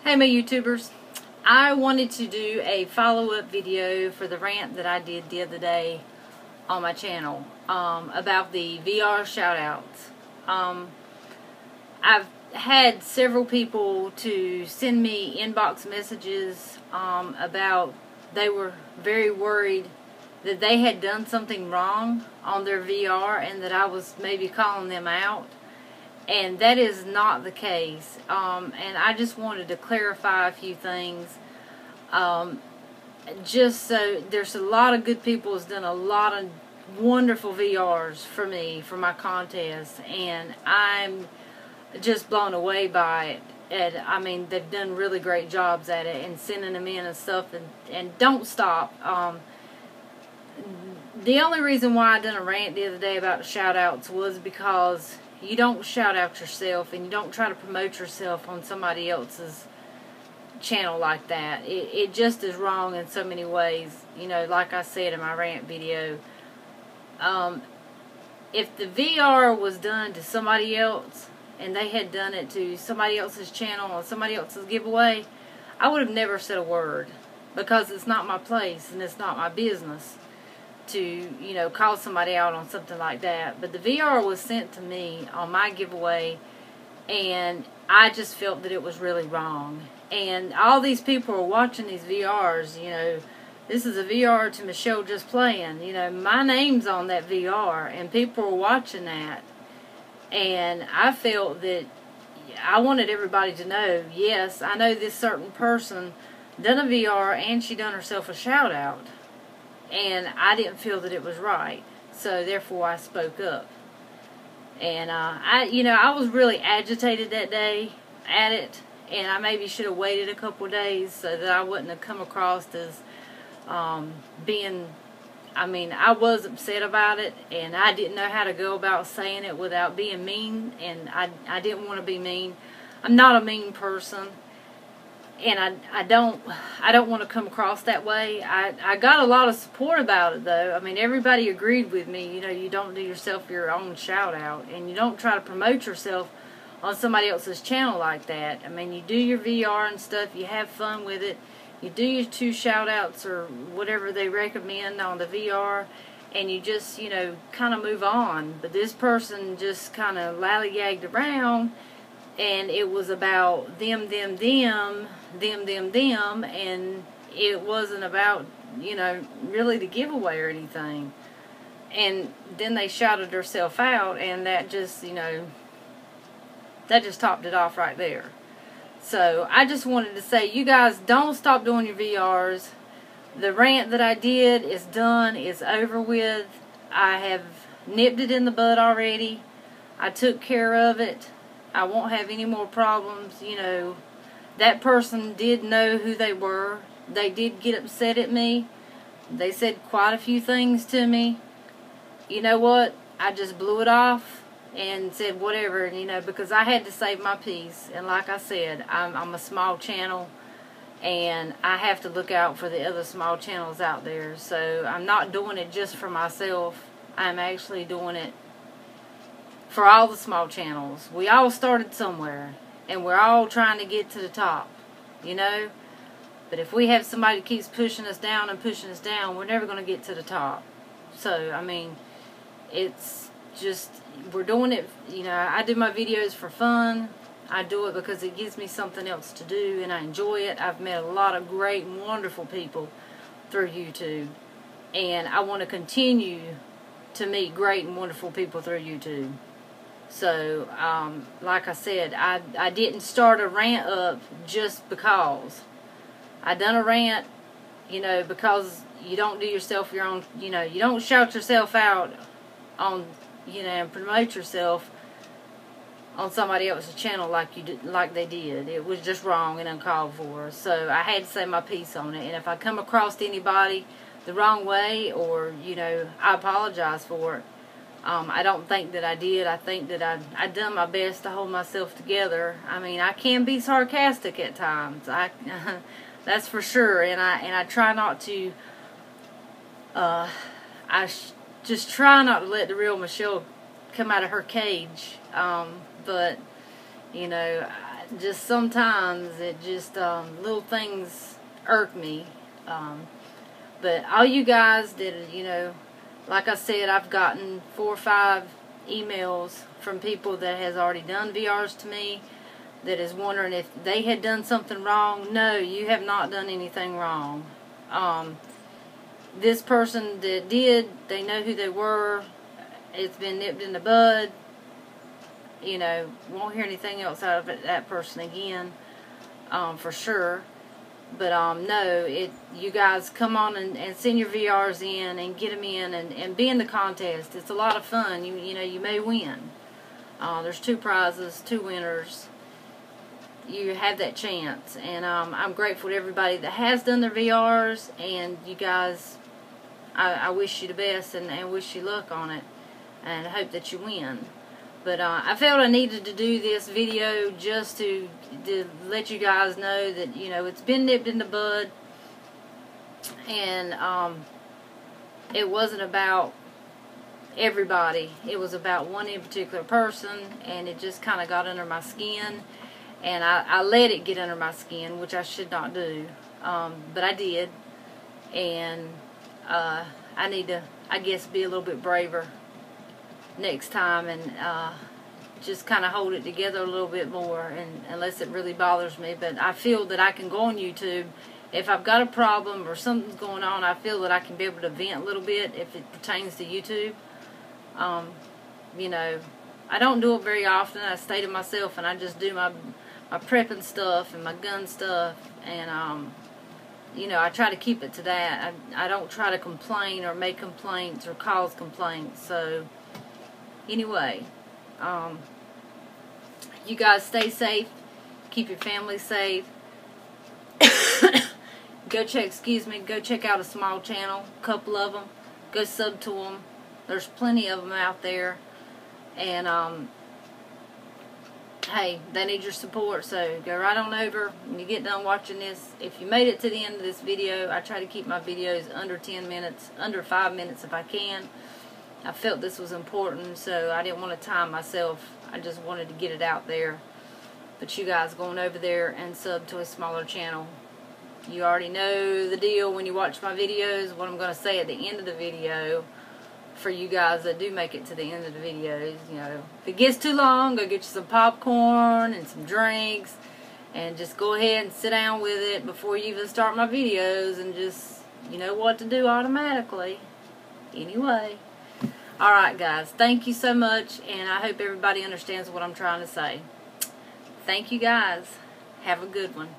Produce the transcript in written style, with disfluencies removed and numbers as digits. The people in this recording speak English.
Hey my YouTubers, I wanted to do a follow-up video for the rant that I did the other day on my channel about the VR shoutouts. I've had several people to send me inbox messages about they were very worried that they had done something wrong on their VR and that I was maybe calling them out. And that is not the case. And I just wanted to clarify a few things. Just so there's a lot of good people who's done a lot of wonderful VRs for me for my contest, and I'm just blown away by it. And I mean, they've done really great jobs at it and sending them in and stuff. And don't stop. The only reason why I done a rant the other day about shout outs was because you don't shout out yourself and you don't try to promote yourself on somebody else's channel like that. It just is wrong in so many ways. You know, like I said in my rant video, if the VR was done to somebody else and they had done it to somebody else's channel or somebody else's giveaway, I would have never said a word, because it's not my place and it's not my business to, you know, call somebody out on something like that. But the VR was sent to me on my giveaway, and I just felt that it was really wrong. And all these people are watching these VRs, you know, this is a VR to Michelle Just Playing, you know, my name's on that VR, and people are watching that. And I felt that I wanted everybody to know, yes, I know this certain person done a VR and she done herself a shout out. And I didn't feel that it was right, so therefore I spoke up. And I was really agitated that day at it, and I maybe should have waited a couple of days so that I wouldn't have come across as being. I mean, I was upset about it, and I didn't know how to go about saying it without being mean, and I didn't want to be mean. I'm not a mean person. And I don't want to come across that way. I got a lot of support about it, though. I mean, everybody agreed with me. You know, you don't do yourself your own shout out, and you don't try to promote yourself on somebody else's channel like that. I mean, you do your VR and stuff, you have fun with it, you do your 2 shout outs or whatever they recommend on the VR, and you just, you know, kind of move on. But this person just kind of lollygagged around, and it was about them, and it wasn't about, you know, really the giveaway or anything. And then they shouted herself out, and that just, you know, that just topped it off right there. So I just wanted to say, you guys don't stop doing your VRs. The rant that I did is done, it's over with. I have nipped it in the bud already. I took care of it. I won't have any more problems. You know, that person did know who they were. They did get upset at me. They said quite a few things to me. You know what? I just blew it off and said whatever, you know, because I had to save my peace. And like I said, I'm a small channel, and I have to look out for the other small channels out there. So I'm not doing it just for myself. I'm actually doing it for all the small channels. We all started somewhere, and we're all trying to get to the top, you know. But if we have somebody that keeps pushing us down and pushing us down, we're never going to get to the top. So, I mean, it's just, we're doing it, you know, I do my videos for fun. I do it because it gives me something else to do, and I enjoy it. I've met a lot of great and wonderful people through YouTube, and I want to continue to meet great and wonderful people through YouTube. So, like I said, I didn't start a rant up just because. I done a rant, you know, because you don't do yourself your own, you know, you don't shout yourself out on, you know, and promote yourself on somebody else's channel like you did, like they did. It was just wrong and uncalled for. So I had to say my piece on it. And if I come across anybody the wrong way, or, you know, I apologize for it. I don't think that I did. I think that I done my best to hold myself together. I mean, I can be sarcastic at times. That's for sure. And I try not to. Just try not to let the real Michelle come out of her cage. But you know, just sometimes it just, little things irk me. But all you guys did, you know, like I said, I've gotten 4 or 5 emails from people that has already done VRs to me that is wondering if they had done something wrong. No, you have not done anything wrong. This person that did, they know who they were. It's been nipped in the bud. You know, won't hear anything else out of that person again, for sure. But no, you guys come on and send your VRs in and get them in and be in the contest. It's a lot of fun. You know, you may win. There's 2 prizes, 2 winners. You have that chance, and I'm grateful to everybody that has done their VRs, and you guys, I wish you the best and wish you luck on it, and I hope that you win. But I felt I needed to do this video just to let you guys know that, you know, it's been nipped in the bud, and it wasn't about everybody. It was about one in particular person, and it just kind of got under my skin. And I let it get under my skin, which I should not do. But I did. And I need to, I guess, be a little bit braver next time and just kind of hold it together a little bit more, and unless it really bothers me. But I feel that I can go on YouTube. If I've got a problem or something's going on, I feel that I can be able to vent a little bit if it pertains to YouTube. You know, I don't do it very often. I stay to myself and I just do my prepping stuff and my gun stuff, and you know, I try to keep it to that. I don't try to complain or make complaints or cause complaints. So anyway, you guys stay safe, keep your family safe. Go check out a small channel, a couple of them. Go sub to them. There's plenty of them out there, and hey, they need your support, so go right on over when you get done watching this. If you made it to the end of this video, I try to keep my videos under 10 minutes, under 5 minutes if I can. I felt this was important, so I didn't want to time myself. I just wanted to get it out there. But you guys going over there and sub to a smaller channel. You already know the deal when you watch my videos, what I'm going to say at the end of the video. For you guys that do make it to the end of the videos, you know, if it gets too long, go get you some popcorn and some drinks, and just go ahead and sit down with it before you even start my videos, and just, you know what to do automatically. Anyway, alright guys, thank you so much, and I hope everybody understands what I'm trying to say. Thank you guys. Have a good one.